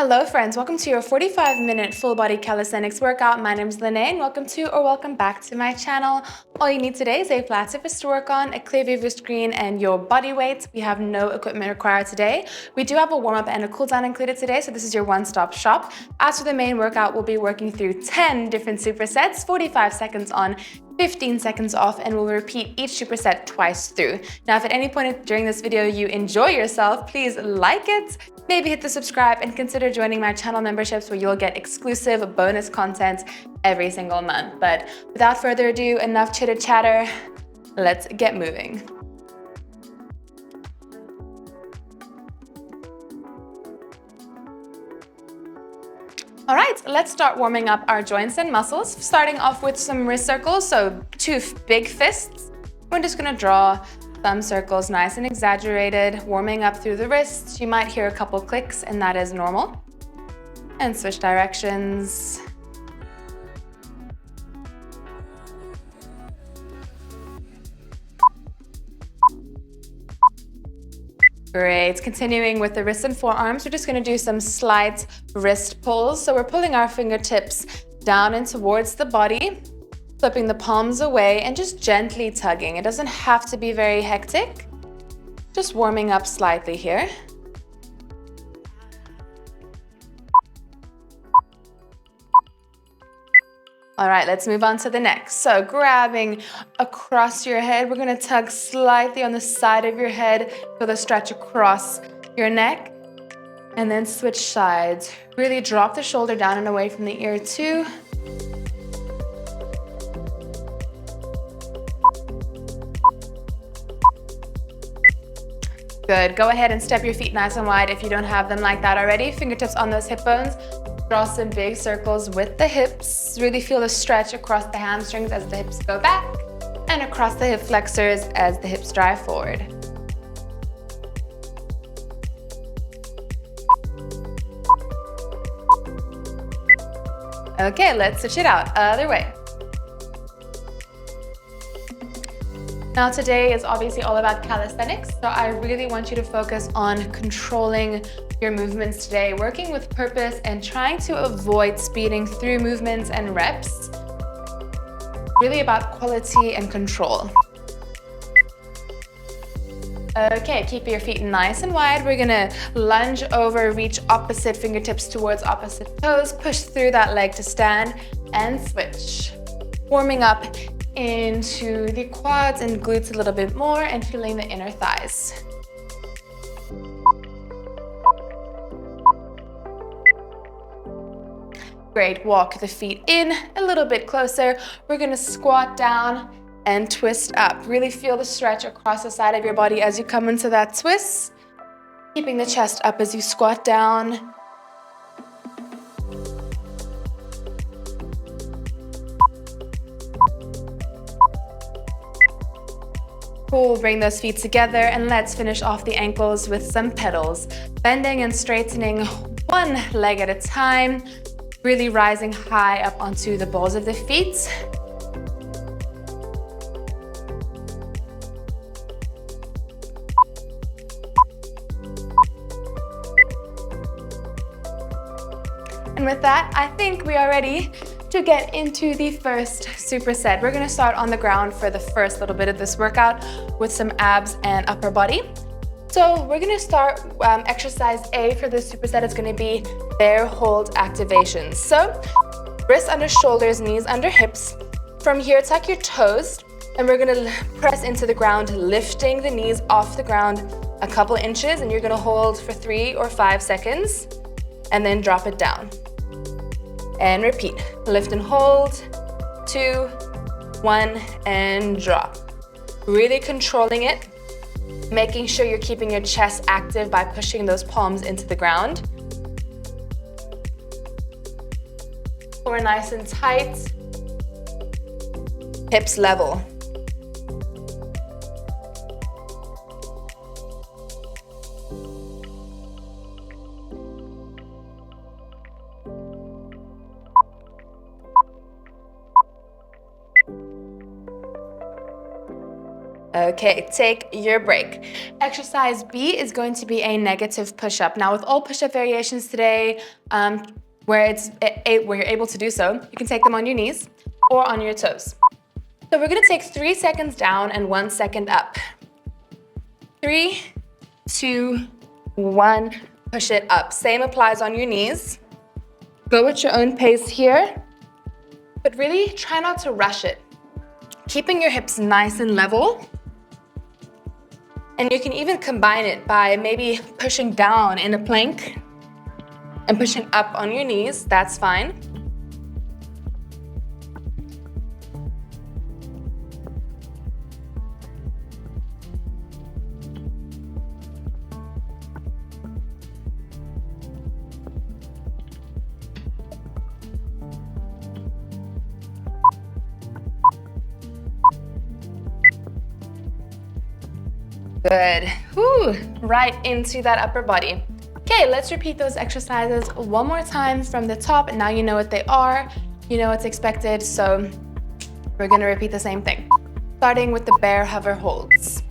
Hello friends, welcome to your 45-minute full body calisthenics workout. My name is Lene and welcome back to my channel. All you need today is a flat surface to work on, a clear view of your screen, and your body weight. We have no equipment required today. We do have a warm-up and a cooldown included today, so this is your one-stop shop. After the main workout, we'll be working through 10 different supersets, 45 seconds on, 15 seconds off, and we'll repeat each superset twice through. Now, if at any point during this video you enjoy yourself, please like it, maybe hit the subscribe, and consider joining my channel memberships where you'll get exclusive bonus content every single month. But without further ado, enough chitter chatter, let's get moving. All right, let's start warming up our joints and muscles, starting off with some wrist circles, so 2 big fists. We're just gonna draw thumb circles nice and exaggerated, warming up through the wrists. You might hear a couple clicks, and that is normal. And switch directions. Great, continuing with the wrists and forearms, we're just gonna do some slight wrist pulls. So we're pulling our fingertips down and towards the body, flipping the palms away and just gently tugging. It doesn't have to be very hectic, just warming up slightly here. All right, let's move on to the next. So grabbing across your head, we're gonna tug slightly on the side of your head, feel the stretch across your neck, and then switch sides. Really drop the shoulder down and away from the ear too. Good, go ahead and step your feet nice and wide if you don't have them like that already. Fingertips on those hip bones. Draw some big circles with the hips. Really feel the stretch across the hamstrings as the hips go back and across the hip flexors as the hips drive forward. Okay, let's switch it out, other way. Now today is obviously all about calisthenics, so I really want you to focus on controlling your movements today, working with purpose and trying to avoid speeding through movements and reps. Really about quality and control. Okay, keep your feet nice and wide. We're gonna lunge over, reach opposite fingertips towards opposite toes, push through that leg to stand and switch. Warming up into the quads and glutes a little bit more and feeling the inner thighs. Great, walk the feet in a little bit closer. We're gonna squat down and twist up. Really feel the stretch across the side of your body as you come into that twist. Keeping the chest up as you squat down. Cool, bring those feet together and let's finish off the ankles with some pedals. Bending and straightening one leg at a time. Really rising high up onto the balls of the feet. And with that, I think we are ready to get into the first superset. We're gonna start on the ground for the first little bit of this workout with some abs and upper body. So we're gonna start exercise A for this superset. It's gonna be bear hold activations. So wrists under shoulders, knees under hips. From here, tuck your toes, and we're gonna press into the ground, lifting the knees off the ground a couple inches, and you're gonna hold for 3 or 5 seconds, and then drop it down. And repeat, lift and hold, 2, 1, and drop. Really controlling it. Making sure you're keeping your chest active by pushing those palms into the ground. Core nice and tight. Hips level. Okay, take your break. Exercise B is going to be a negative push-up. Now with all push-up variations today, where you're able to do so, you can take them on your knees or on your toes. So we're gonna take 3 seconds down and 1 second up. 3, 2, 1, push it up. Same applies on your knees. Go at your own pace here, but really try not to rush it. Keeping your hips nice and level. And you can even combine it by maybe pushing down in a plank and pushing up on your knees, that's fine. Good. Whew. Right into that upper body. Okay, let's repeat those exercises one more time from the top. Now you know what they are, you know what's expected, so we're gonna repeat the same thing. Starting with the bear hover holds.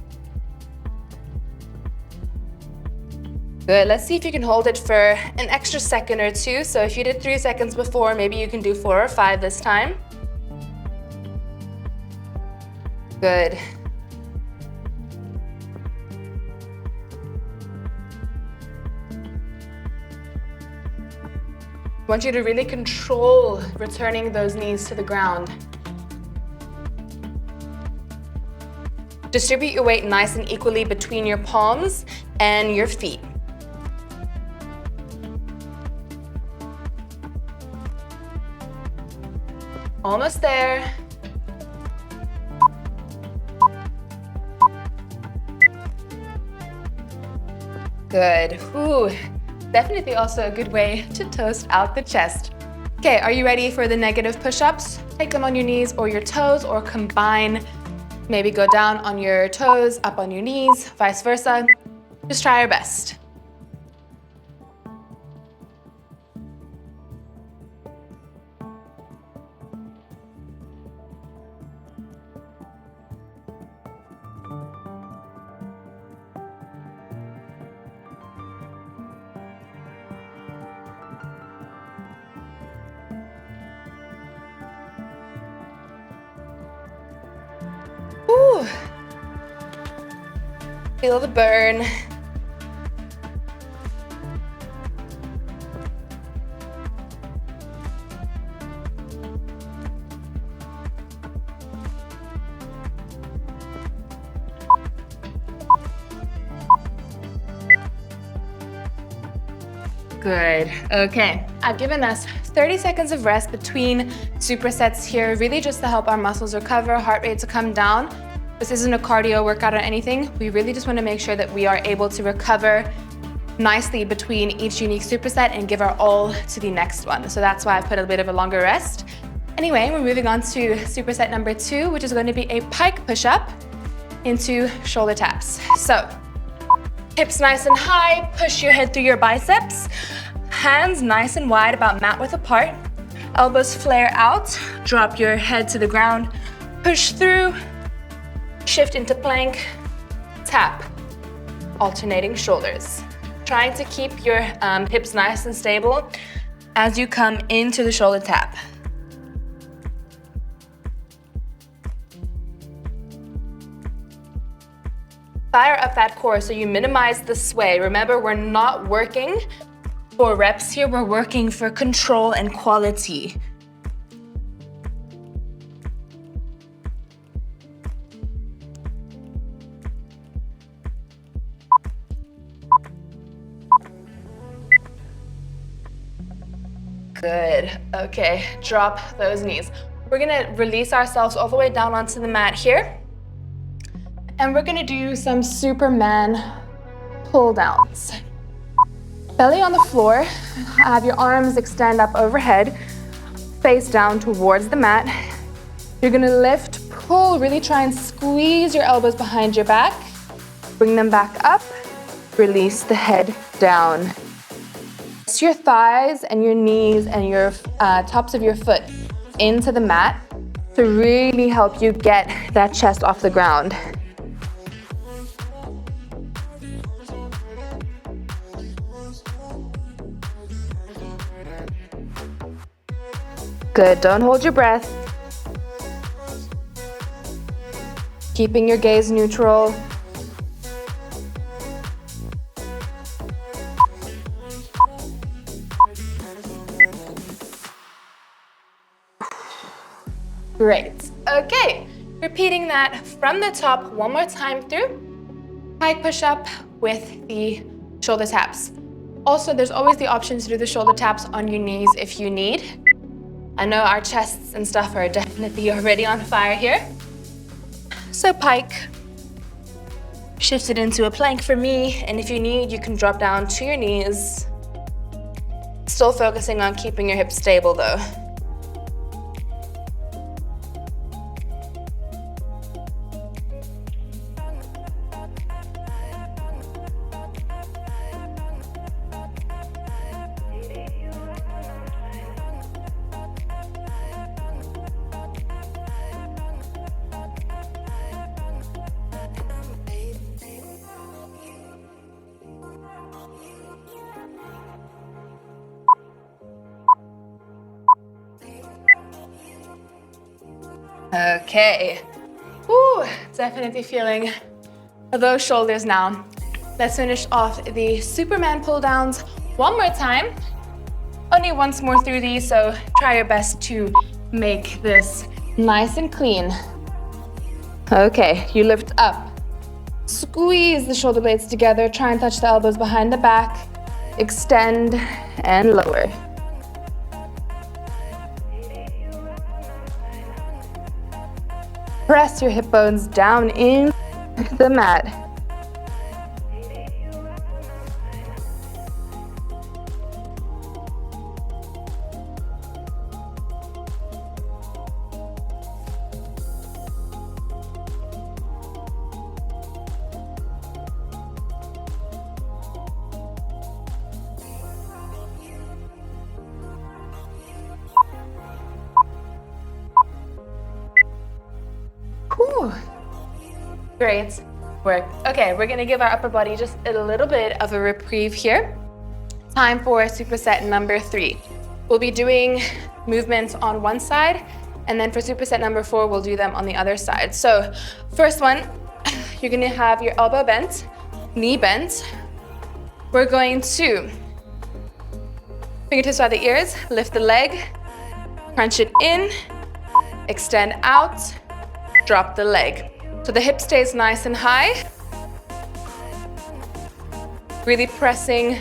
Good, let's see if you can hold it for an extra second or two. So if you did 3 seconds before, maybe you can do 4 or 5 this time. Good. I want you to really control returning those knees to the ground. Distribute your weight nice and equally between your palms and your feet. Almost there. Good. Ooh. Definitely also a good way to toast out the chest. Okay, are you ready for the negative push-ups? Take them on your knees or your toes, or combine. Maybe go down on your toes, up on your knees, vice versa. Just try your best. Ooh. Feel the burn. Good. Okay. I've given us 30 seconds of rest between supersets here, really just to help our muscles recover, heart rate to come down. This isn't a cardio workout or anything. We really just want to make sure that we are able to recover nicely between each unique superset and give our all to the next one. So that's why I put a bit of a longer rest. Anyway, we're moving on to superset number 2, which is going to be a pike push-up into shoulder taps. So hips nice and high, push your head through your biceps. Hands nice and wide, about mat width apart. Elbows flare out, drop your head to the ground, push through, shift into plank, tap, alternating shoulders. Trying to keep your hips nice and stable as you come into the shoulder tap. Fire up that core so you minimize the sway. Remember, we're not working for reps here, we're working for control and quality. Good. Okay, drop those knees. We're gonna release ourselves all the way down onto the mat here. And we're gonna do some Superman pull downs. Belly on the floor, have your arms extend up overhead, face down towards the mat. You're gonna lift, pull, really try and squeeze your elbows behind your back. Bring them back up, release the head down. Press your thighs and your knees and your tops of your foot into the mat to really help you get that chest off the ground. Good, don't hold your breath. Keeping your gaze neutral. Great. Okay, repeating that from the top one more time through. Pike push-up with the shoulder taps. Also, there's always the option to do the shoulder taps on your knees if you need. I know our chests and stuff are definitely already on fire here. So Pike, shift it into a plank for me, and if you need, you can drop down to your knees. Still focusing on keeping your hips stable though. Okay, woo, definitely feeling those shoulders now. Let's finish off the Superman pull downs one more time. Only once more through these, so try your best to make this nice and clean. Okay, you lift up, squeeze the shoulder blades together, try and touch the elbows behind the back, extend and lower. Press your hip bones down in the mat. Whew. Great work. Okay, we're gonna give our upper body just a little bit of a reprieve here. Time for superset number 3. We'll be doing movements on one side, and then for superset number 4, we'll do them on the other side. So first one, you're gonna have your elbow bent, knee bent. We're going to fingertips by the ears, lift the leg, crunch it in, extend out, drop the leg. So the hip stays nice and high. Really pressing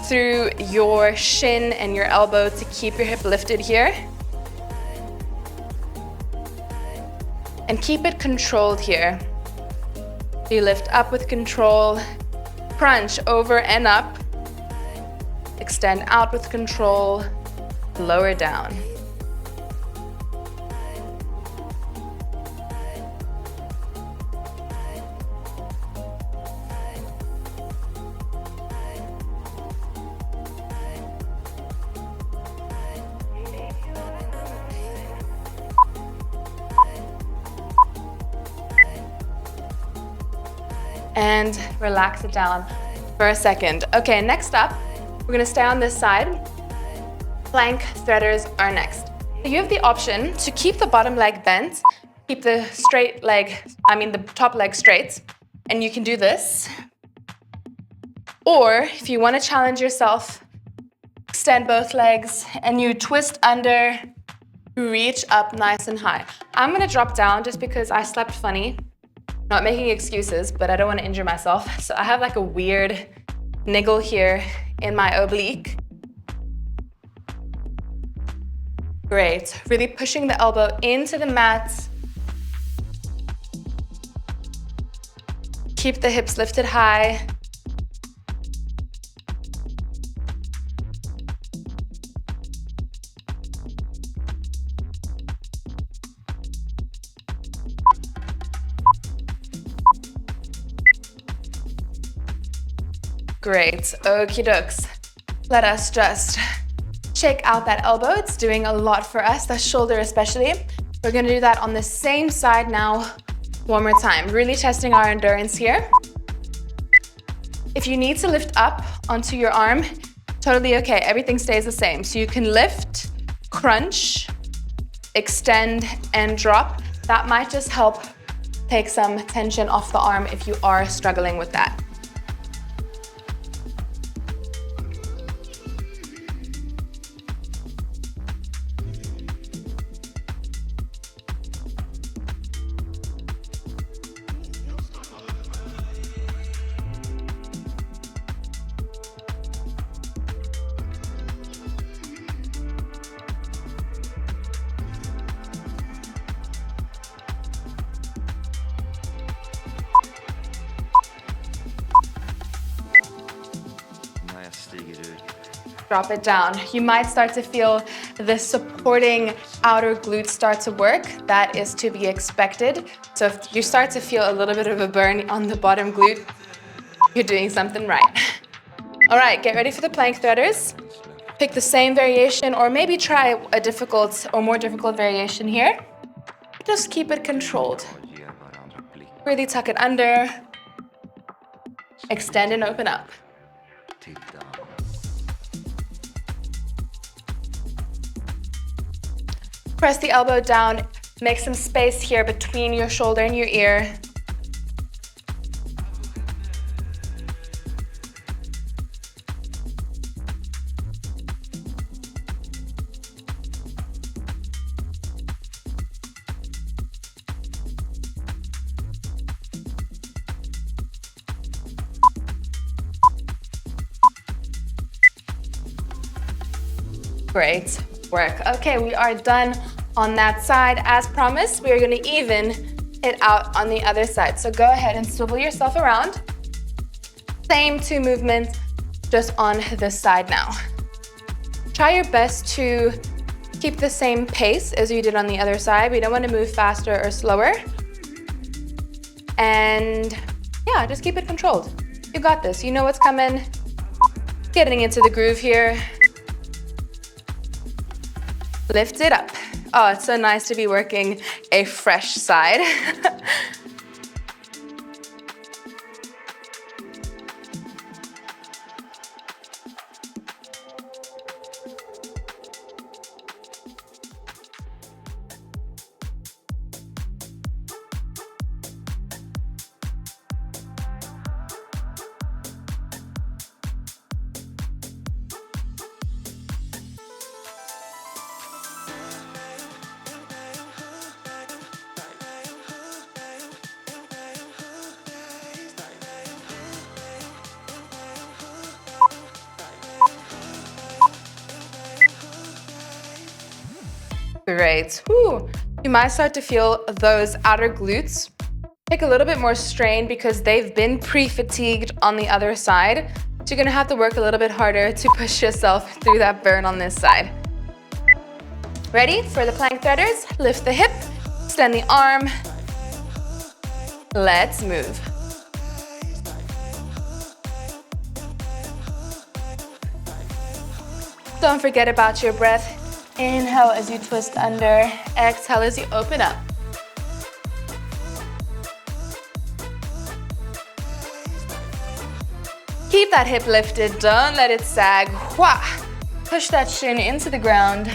through your shin and your elbow to keep your hip lifted here. And keep it controlled here. You lift up with control, crunch over and up, extend out with control, lower down. And relax it down for a second. Okay, next up, we're gonna stay on this side. Plank threaders are next. So you have the option to keep the bottom leg bent, keep the the top leg straight, and you can do this. Or if you wanna challenge yourself, extend both legs and you twist under, reach up nice and high. I'm gonna drop down just because I slept funny. Not making excuses, but I don't want to injure myself. So I have like a weird niggle here in my oblique. Great. Really pushing the elbow into the mat. Keep the hips lifted high. Great, okie dokes. Let us just shake out that elbow. It's doing a lot for us, the shoulder especially. We're gonna do that on the same side now, one more time. Really testing our endurance here. If you need to lift up onto your arm, totally okay, everything stays the same. So you can lift, crunch, extend and drop. That might just help take some tension off the arm if you are struggling with that. Drop it down. You might start to feel the supporting outer glute start to work. That is to be expected. So if you start to feel a little bit of a burn on the bottom glute, you're doing something right. All right, get ready for the plank threaders. Pick the same variation or maybe try a difficult or more difficult variation here. Just keep it controlled. Really tuck it under. Extend and open up. Press the elbow down, make some space here between your shoulder and your ear. Great work. Okay, we are done on that side. As promised, we are going to even it out on the other side. So go ahead and swivel yourself around. Same two movements, just on this side now. Try your best to keep the same pace as you did on the other side. We don't want to move faster or slower. And yeah, just keep it controlled. You got this. You know what's coming. Getting into the groove here. Lift it up. Oh, it's so nice to be working a fresh side. Great. Whew. You might start to feel those outer glutes take a little bit more strain because they've been pre-fatigued on the other side. So you're gonna have to work a little bit harder to push yourself through that burn on this side. Ready for the plank threaders? Lift the hip, extend the arm. Let's move. Don't forget about your breath. Inhale as you twist under, exhale as you open up. Keep that hip lifted, don't let it sag. Wah! Push that shin into the ground.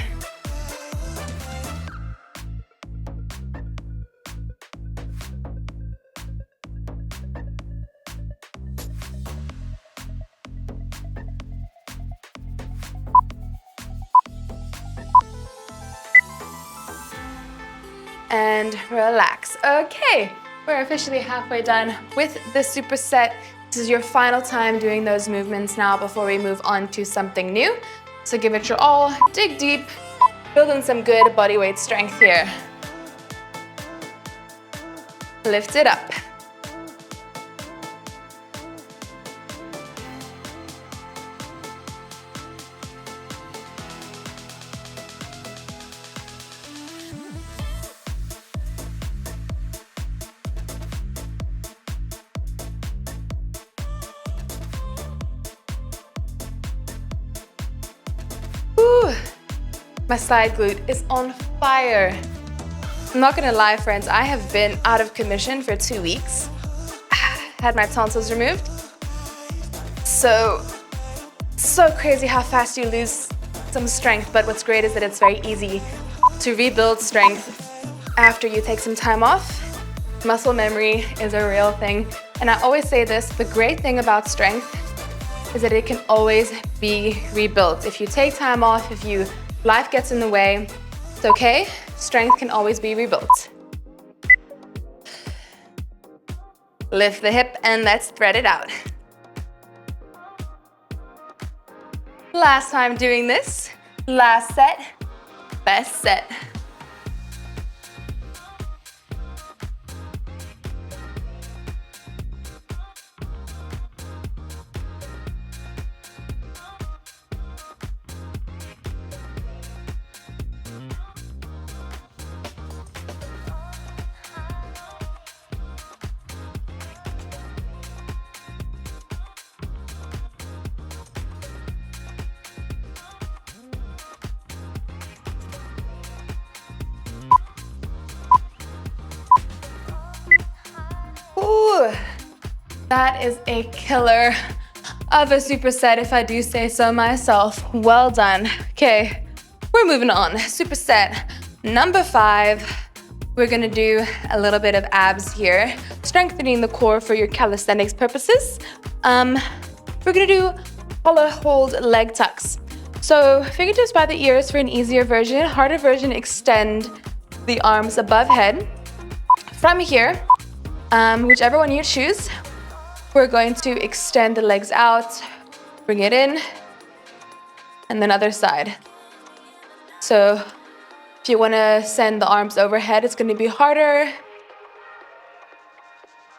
And relax. Okay, we're officially halfway done with the superset. This is your final time doing those movements now before we move on to something new. So give it your all, dig deep, build in some good body weight strength here. Lift it up. My side glute is on fire. I'm not gonna lie, friends, I have been out of commission for 2 weeks. Had my tonsils removed. So crazy how fast you lose some strength, but what's great is that it's very easy to rebuild strength after you take some time off. Muscle memory is a real thing. And I always say this, the great thing about strength is that it can always be rebuilt. If you take time off, if life gets in the way, it's okay. Strength can always be rebuilt. Lift the hip and let's thread it out. Last time doing this, last set, best set. That is a killer of a superset, if I do say so myself. Well done. Okay, we're moving on. Superset number 5. We're gonna do a little bit of abs here, strengthening the core for your calisthenics purposes. We're gonna do hollow hold leg tucks. So fingertips by the ears for an easier version. Harder version, extend the arms above head. From here, whichever one you choose, we're going to extend the legs out, bring it in, and then other side. So if you want to send the arms overhead, it's going to be harder.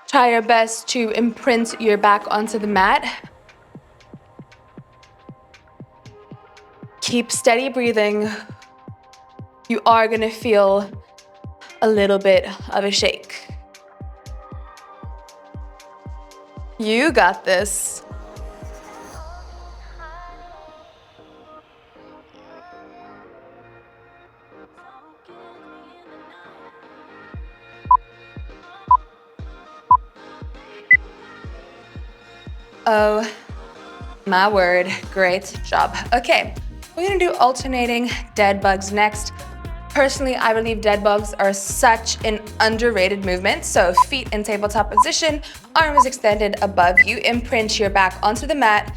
Try your best to imprint your back onto the mat. Keep steady breathing. You are going to feel a little bit of a shake. You got this. Oh my word, great job. Okay, we're gonna do alternating dead bugs next. Personally, I believe dead bugs are such an underrated movement. So feet in tabletop position, arms extended above you, imprint your back onto the mat.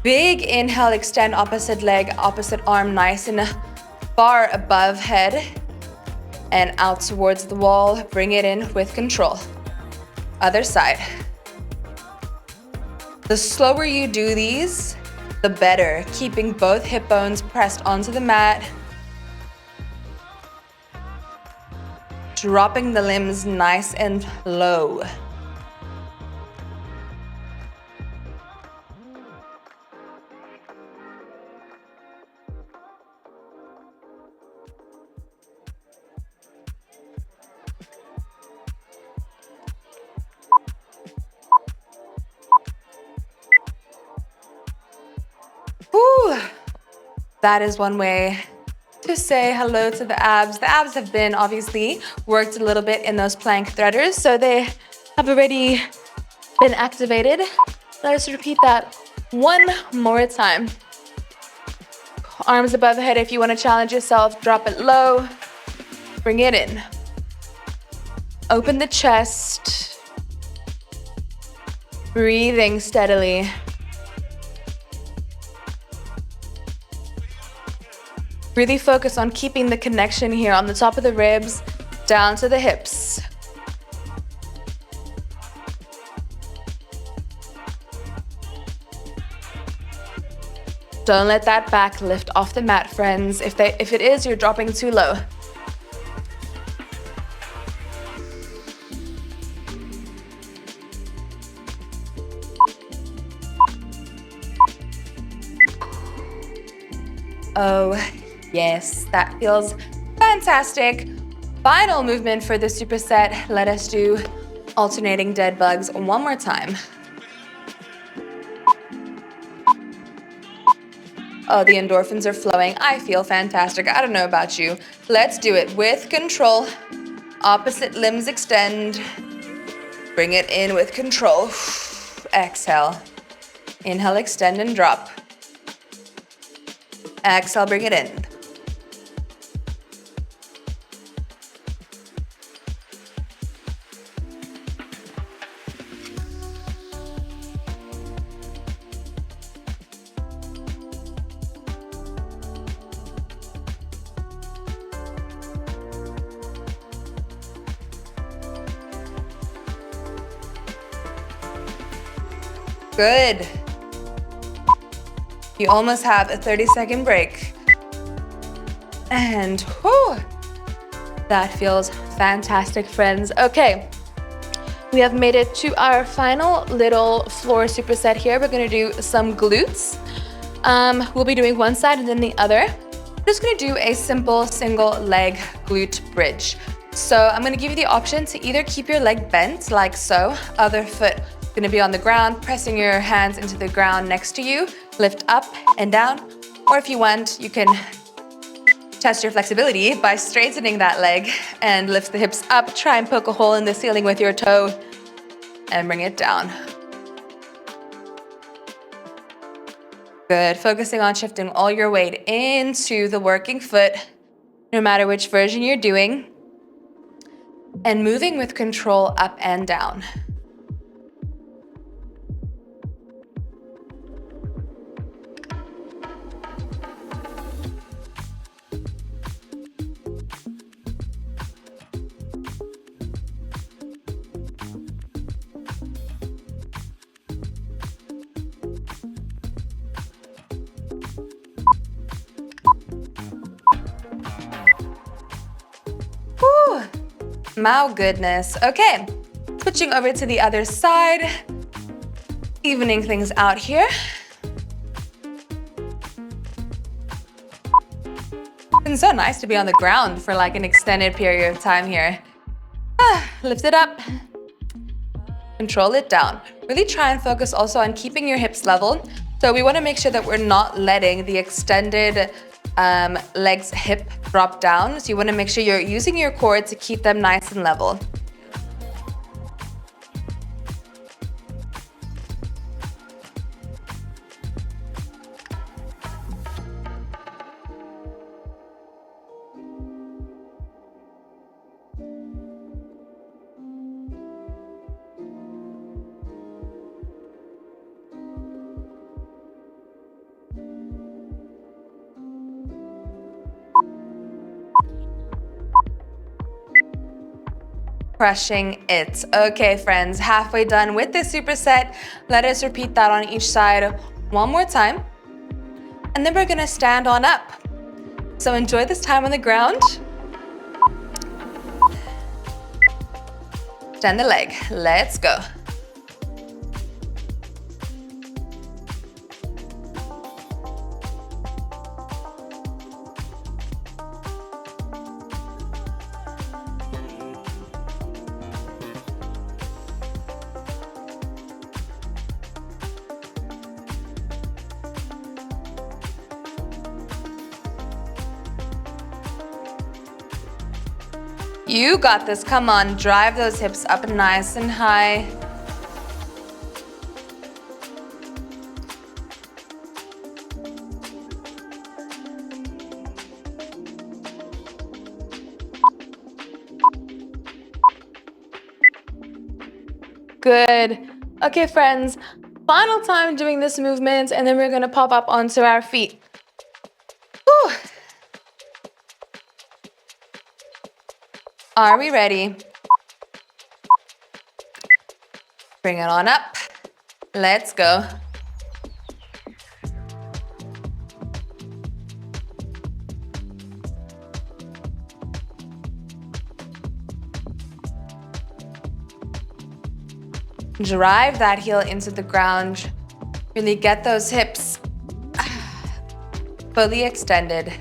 Big inhale, extend opposite leg, opposite arm, nice and far above head and out towards the wall. Bring it in with control. Other side. The slower you do these, the better. Keeping both hip bones pressed onto the mat. Dropping the limbs nice and low. Whew. That is one way to say hello to the abs. The abs have been obviously worked a little bit in those plank threaders, so they have already been activated. Let us repeat that one more time. Arms above the head if you want to challenge yourself, drop it low, bring it in. Open the chest, breathing steadily. Really focus on keeping the connection here on the top of the ribs, down to the hips. Don't let that back lift off the mat, friends. If it is, you're dropping too low. Oh, yes, that feels fantastic. Final movement for the superset. Let us do alternating dead bugs one more time. Oh, the endorphins are flowing. I feel fantastic. I don't know about you. Let's do it with control. Opposite limbs extend. Bring it in with control. Exhale. Inhale, extend and drop. Exhale, bring it in. Good. You almost have a 30-second break. And whew, that feels fantastic, friends. Okay, we have made it to our final little floor superset here. We're gonna do some glutes. We'll be doing one side and then the other. I'm just gonna do a simple single leg glute bridge. So I'm gonna give you the option to either keep your leg bent like so, other foot gonna be on the ground, pressing your hands into the ground next to you, lift up and down, or if you want, you can test your flexibility by straightening that leg and lift the hips up, try and poke a hole in the ceiling with your toe and bring it down. Good, focusing on shifting all your weight into the working foot, no matter which version you're doing, and moving with control up and down. My goodness. Okay, switching over to the other side, evening things out here. It's been so nice to be on the ground for like an extended period of time here. Lift it up, control it down. Really try and focus also on keeping your hips level. So we want to make sure that we're not letting the extended legs hip drop down. So you want to make sure you're using your core to keep them nice and level. Crushing it. Okay, friends, halfway done with this superset. Let us repeat that on each side one more time. And then we're gonna stand on up. So enjoy this time on the ground. Extend the leg. Let's go. You got this, come on, drive those hips up nice and high. Good. Okay, friends, final time doing this movement, and then we're gonna pop up onto our feet. Whew. Are we ready? Bring it on up. Let's go. Drive that heel into the ground. Really get those hips fully extended.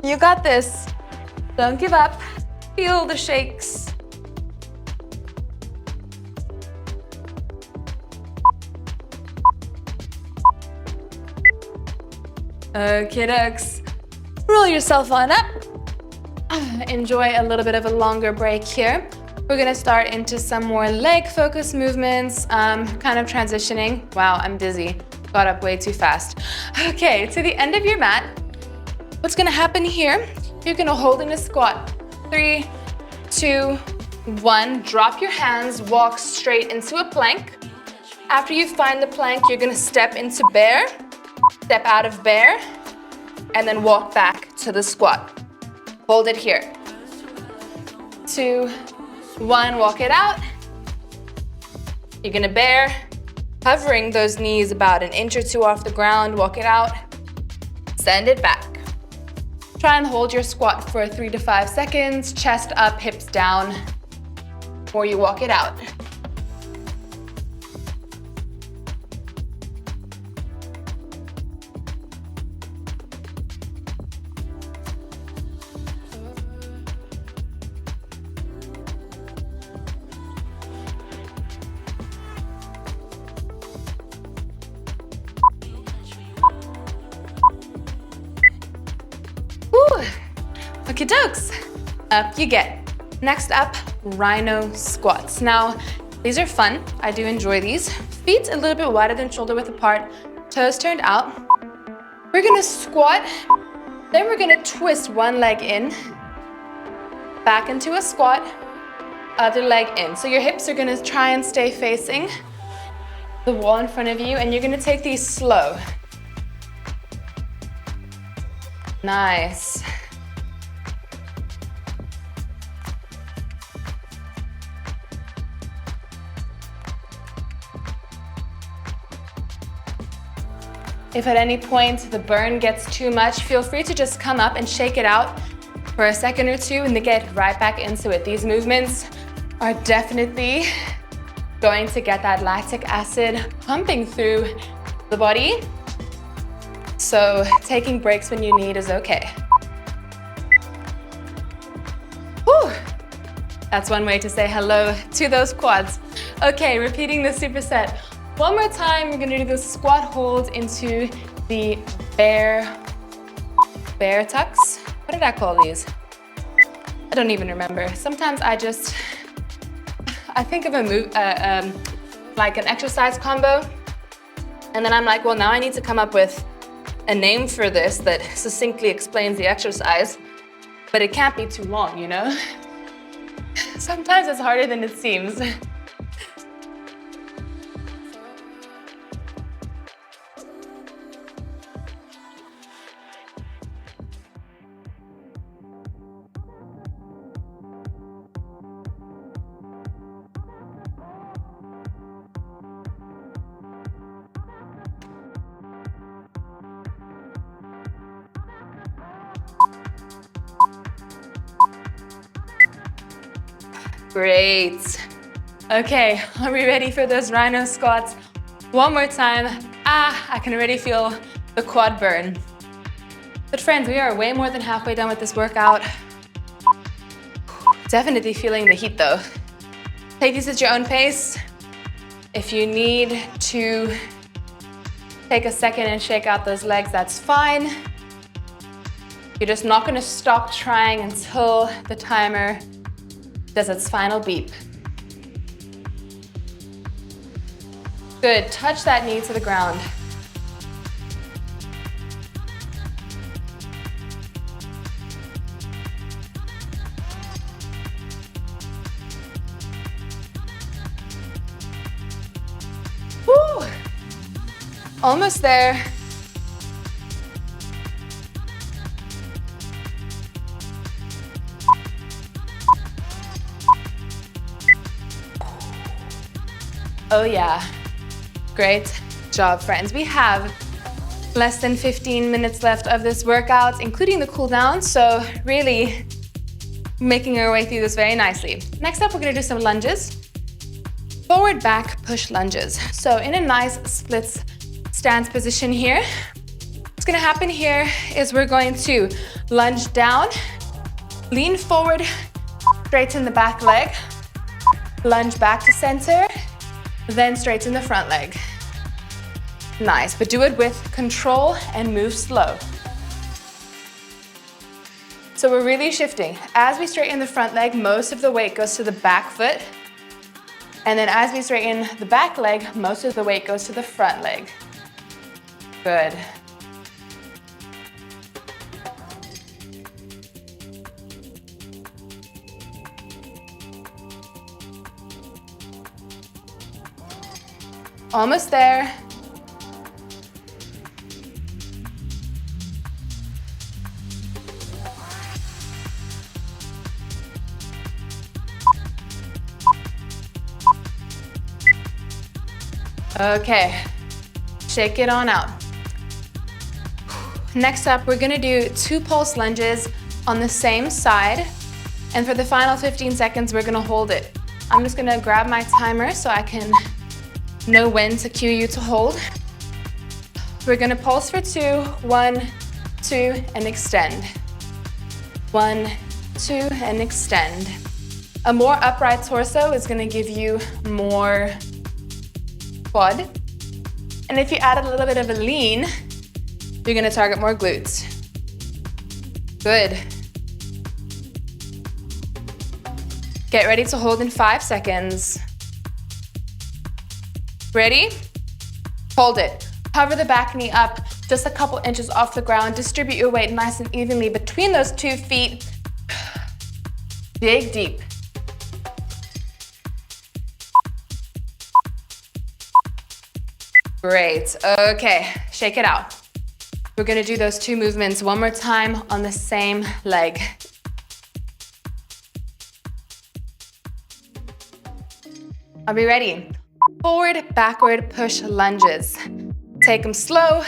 You got this. Don't give up. Feel the shakes. Okay, dokes. Roll yourself on up. Enjoy a little bit of a longer break here. We're gonna start into some more leg focus movements, kind of transitioning. Wow, I'm dizzy. Got up way too fast. Okay, to the end of your mat. What's gonna happen here, you're gonna hold in a squat. 3, 2, 1. Drop your hands, walk straight into a plank. After you find the plank, you're gonna step into bear, step out of bear, and then walk back to the squat. Hold it here. 2, 1, walk it out. You're gonna bear, hovering those knees about an inch or two off the ground, walk it out, send it back. Try and hold your squat for 3 to 5 seconds, chest up, hips down, before you walk it out. Okie dokes, up you get. Next up, Rhino squats. Now, these are fun. I do enjoy these. Feet a little bit wider than shoulder width apart, toes turned out. We're gonna squat, then we're gonna twist one leg in, back into a squat, other leg in. So your hips are gonna try and stay facing the wall in front of you, and you're gonna take these slow. Nice. If at any point the burn gets too much, feel free to just come up and shake it out for a second or two and then get right back into it. These movements are definitely going to get that lactic acid pumping through the body. So taking breaks when you need is okay. Whew. That's one way to say hello to those quads. Okay, repeating the superset. One more time, we're gonna do the squat hold into the bear tucks. What did I call these? I don't even remember. Sometimes I think of a move, like an exercise combo, and then I'm like, well, now I need to come up with a name for this that succinctly explains the exercise, but it can't be too long, you know? Sometimes it's harder than it seems. Great. Okay, are we ready for those Rhino squats? One more time. I can already feel the quad burn. But friends, we are way more than halfway done with this workout. Definitely feeling the heat though. Take these at your own pace. If you need to take a second and shake out those legs, that's fine. You're just not gonna stop trying until the timer does its final beep. Good, touch that knee to the ground. Woo! Almost there. Oh yeah, great job, friends. We have less than 15 minutes left of this workout, including the cool down, so really making our way through this very nicely. Next up, we're gonna do some lunges. Forward back push lunges. So in a nice split stance position here, what's gonna happen here is we're going to lunge down, lean forward, straighten the back leg, lunge back to center, then straighten the front leg. Nice, but do it with control and move slow. So we're really shifting. As we straighten the front leg, most of the weight goes to the back foot. And then as we straighten the back leg, most of the weight goes to the front leg. Good. Almost there. Okay, shake it on out. Next up, we're gonna do 2 pulse lunges on the same side. And for the final 15 seconds, we're gonna hold it. I'm just gonna grab my timer so I can know when to cue you to hold. We're gonna pulse for 2, 1, 2, and extend. 1, 2, and extend. A more upright torso is gonna give you more quad. And if you add a little bit of a lean, you're gonna target more glutes. Good. Get ready to hold in 5 seconds. Ready? Hold it. Hover the back knee up just a couple inches off the ground. Distribute your weight nice and evenly between those 2 feet. Dig deep. Great. Okay, shake it out. We're gonna do those 2 movements one more time on the same leg. Are we ready? Forward, backward, push lunges. Take them slow.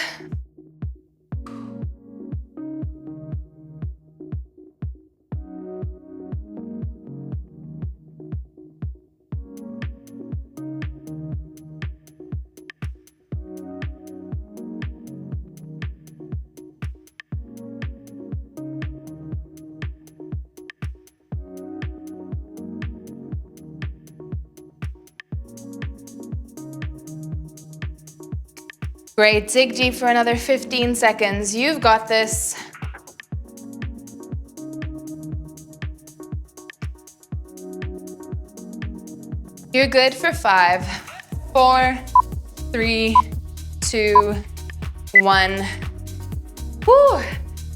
Great, dig deep for another 15 seconds. You've got this. You're good for 5, 4, 3, 2, 1. Whew,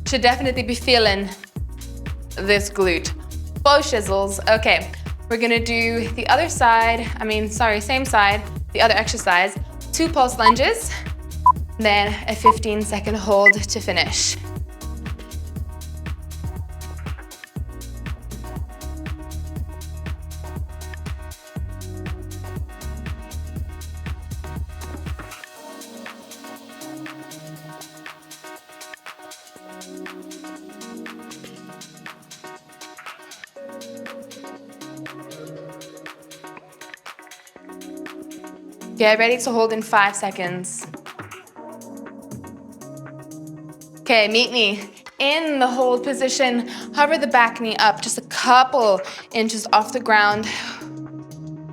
should definitely be feeling this glute. Both shizzles. Okay, we're gonna do the other side, same side, the other exercise. 2 pulse lunges. Then a 15-second hold to finish. Get ready to hold in 5 seconds. Okay, meet me in the hold position. Hover the back knee up just a couple inches off the ground.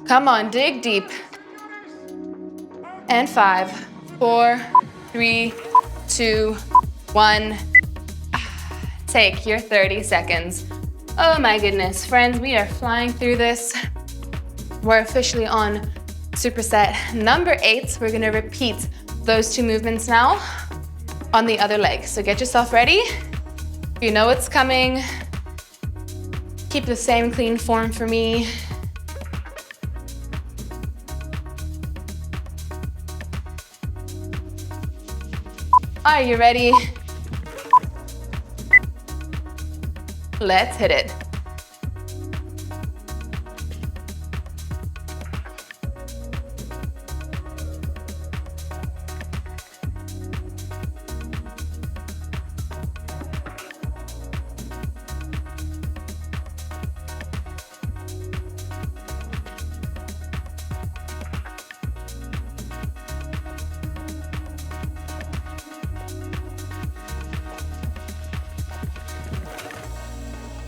Come on, dig deep. And 5, 4, 3, 2, 1. Take your 30 seconds. Oh my goodness, friends, we are flying through this. We're officially on superset number 8. We're gonna repeat those 2 movements now on the other leg. So get yourself ready. You know what's coming. Keep the same clean form for me. Are you ready? Let's hit it.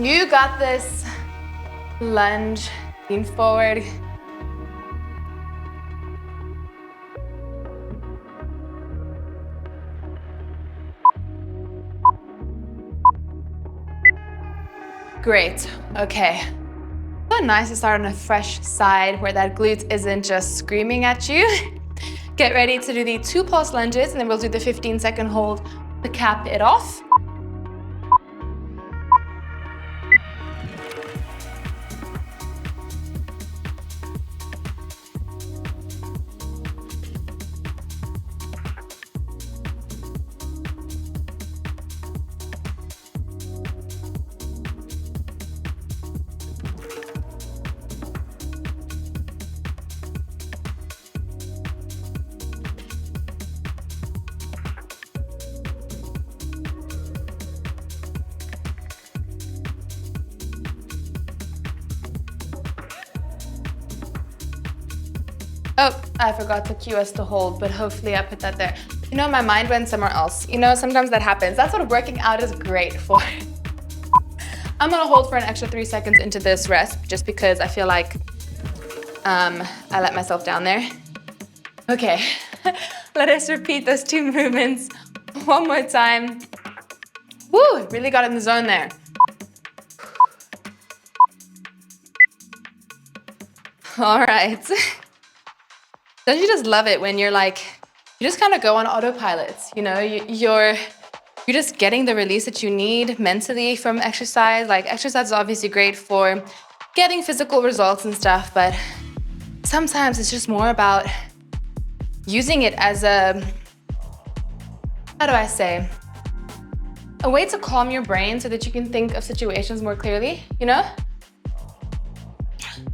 You got this. Lunge, lean forward. Great, okay. So nice to start on a fresh side where that glute isn't just screaming at you. Get ready to do the 2 pulse lunges and then we'll do the 15-second hold to cap it off. Oh, I forgot to cue us to hold, but hopefully I put that there. You know, my mind went somewhere else. You know, sometimes that happens. That's what working out is great for. I'm gonna hold for an extra 3 seconds into this rest, just because I feel like I let myself down there. Okay, let us repeat those 2 movements one more time. Woo, really got in the zone there. All right. Don't you just love it when you're like, you just kind of go on autopilot, you know, you're just getting the release that you need mentally from exercise. Like exercise is obviously great for getting physical results and stuff, but sometimes it's just more about using it as a, how do I say, a way to calm your brain so that you can think of situations more clearly, you know?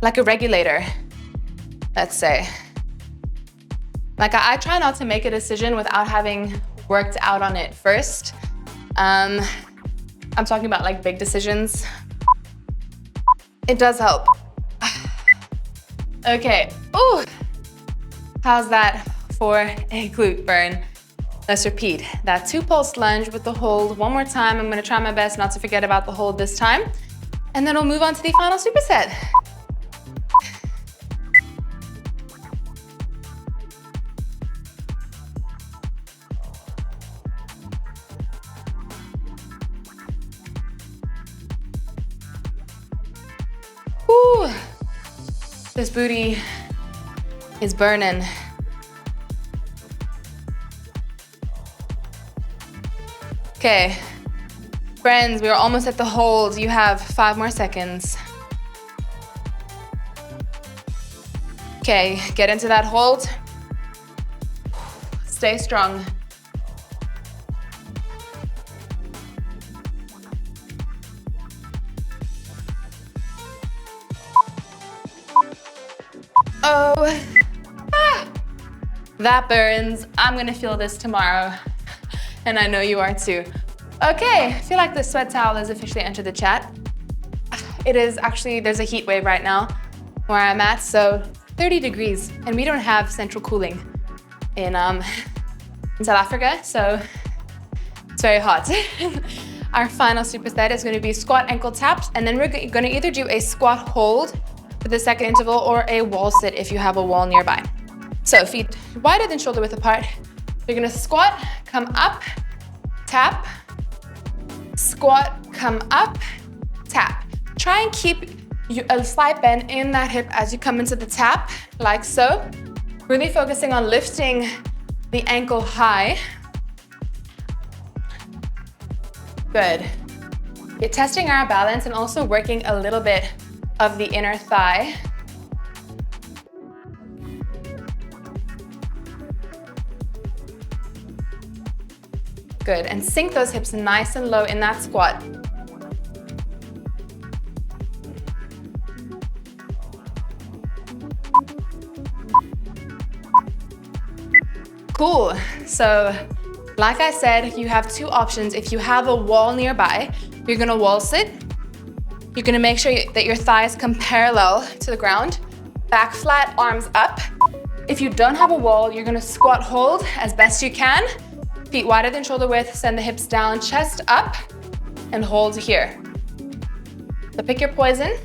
Like a regulator, let's say. Like I try not to make a decision without having worked out on it first. I'm talking about like big decisions. It does help. Okay, ooh. How's that for a glute burn? Let's repeat that 2 pulse lunge with the hold one more time. I'm gonna try my best not to forget about the hold this time. And then we'll move on to the final superset. Woo! This booty is burning. Okay, friends, we are almost at the hold. You have 5 more seconds. Okay, get into that hold. Stay strong. Oh, that burns. I'm gonna feel this tomorrow. And I know you are too. Okay, I feel like the sweat towel has officially entered the chat. It is actually, there's a heat wave right now where I'm at, so 30 degrees, and we don't have central cooling in South Africa, so it's very hot. Our final superset is gonna be squat ankle taps, and then we're gonna either do a squat hold for the second interval or a wall sit if you have a wall nearby. So feet wider than shoulder width apart. You're gonna squat, come up, tap, squat, come up, tap. Try and keep a slight bend in that hip as you come into the tap, like so. Really focusing on lifting the ankle high. Good. You're testing our balance and also working a little bit of the inner thigh. Good, and sink those hips nice and low in that squat. Cool, so like I said, you have 2 options. If you have a wall nearby, you're gonna wall sit. You're gonna make sure that your thighs come parallel to the ground, back flat, arms up. If you don't have a wall, you're gonna squat hold as best you can. Feet wider than shoulder width, send the hips down, chest up, and hold here. So pick your poison.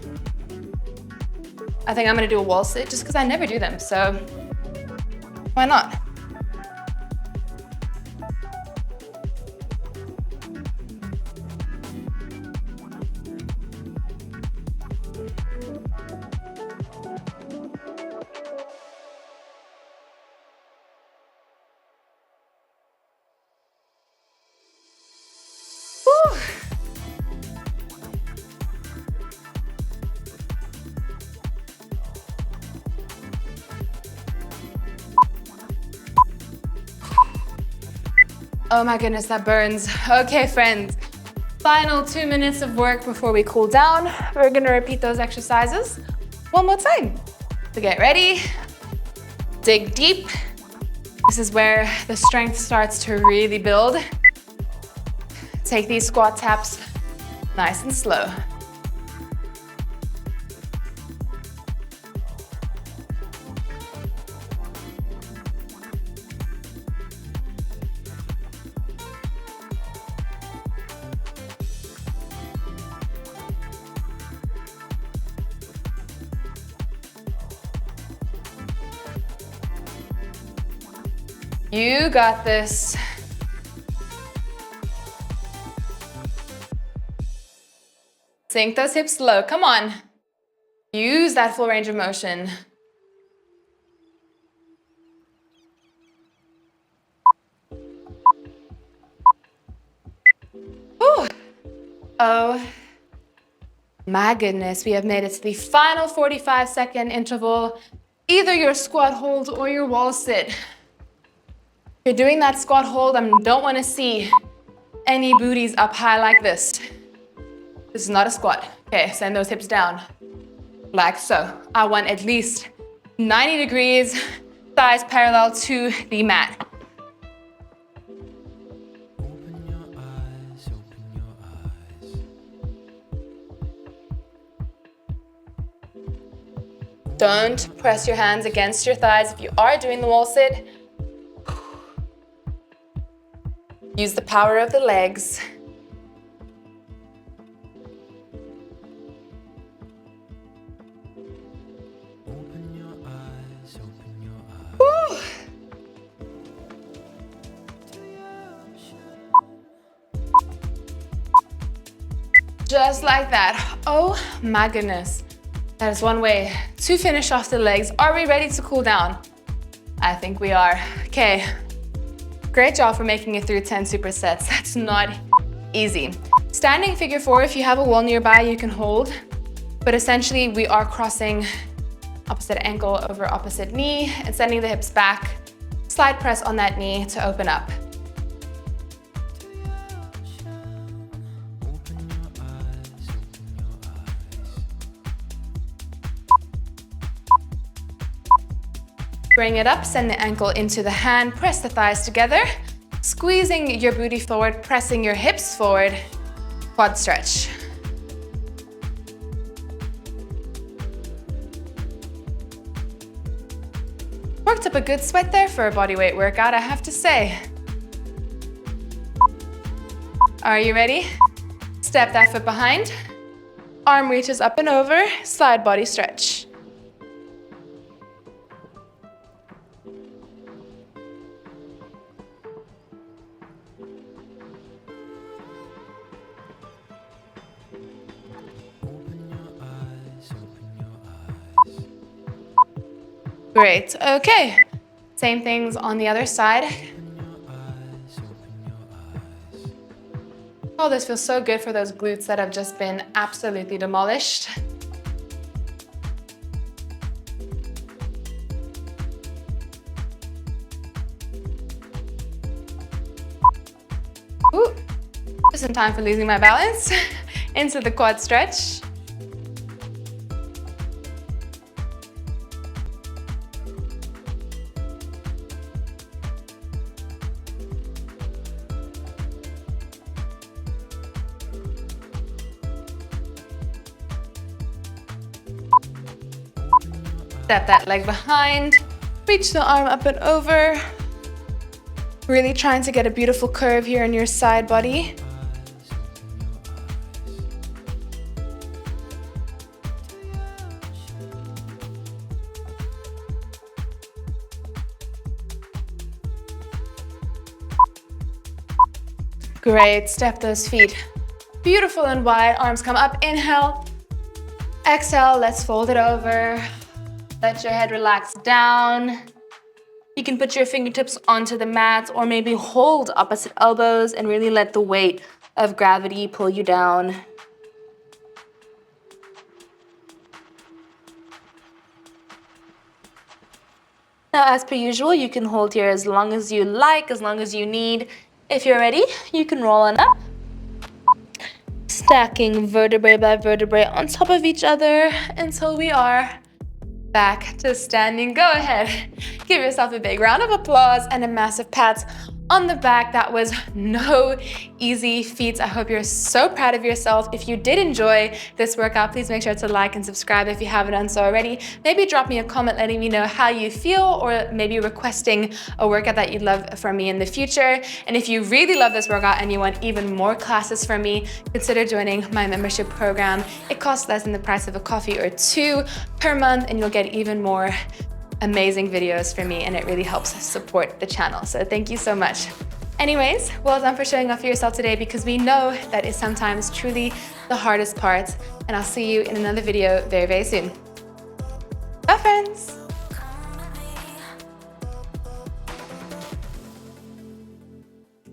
I think I'm gonna do a wall sit just because I never do them, so why not? Oh my goodness, that burns. Okay, friends, final 2 minutes of work before we cool down. We're gonna repeat those exercises one more time. So get ready, dig deep. This is where the strength starts to really build. Take these squat taps nice and slow. You got this. Sink those hips low, come on. Use that full range of motion. Whew. Oh my goodness, we have made it to the final 45-second interval, either your squat hold or your wall sit. If you're doing that squat hold, I don't want to see any booties up high like this. This is not a squat. Okay, send those hips down, like so. I want at least 90 degrees, thighs parallel to the mat. Open your eyes, open your eyes. Don't press your hands against your thighs if you are doing the wall sit. Use the power of the legs. Open your eyes, open your eyes. Woo. Just like that. Oh my goodness. That is one way to finish off the legs. Are we ready to cool down? I think we are. Okay. Great job for making it through 10 supersets. That's not easy. Standing figure 4, if you have a wall nearby, you can hold. But essentially, we are crossing opposite ankle over opposite knee and sending the hips back. Slide press on that knee to open up. Bring it up, send the ankle into the hand, press the thighs together, squeezing your booty forward, pressing your hips forward, quad stretch. Worked up a good sweat there for a bodyweight workout, I have to say. Are you ready? Step that foot behind, arm reaches up and over, side body stretch. Great, okay. Same things on the other side. Oh, this feels so good for those glutes that have just been absolutely demolished. Ooh, just in time for losing my balance. Into the quad stretch. Step that leg behind, reach the arm up and over. Really trying to get a beautiful curve here in your side body. Great, step those feet beautiful and wide, arms come up, inhale. Exhale, let's fold it over. Let your head relax down. You can put your fingertips onto the mat or maybe hold opposite elbows and really let the weight of gravity pull you down. Now, as per usual, you can hold here as long as you like, as long as you need. If you're ready, you can roll on up. Stacking vertebrae by vertebrae on top of each other until we are back to standing. Go ahead, give yourself a big round of applause and a massive pat on the back. That was no easy feat. I hope you're so proud of yourself. If you did enjoy this workout, please make sure to like and subscribe if you haven't done so already. Maybe drop me a comment letting me know how you feel, or maybe requesting a workout that you'd love from me in the future. And if you really love this workout and you want even more classes from me, consider joining my membership program. It costs less than the price of a coffee or two per month, and you'll get even more amazing videos for me, and it really helps support the channel. So thank you so much. Anyways, well done for showing off for yourself today, because we know that is sometimes truly the hardest part. And I'll see you in another video very, very soon. Bye, friends.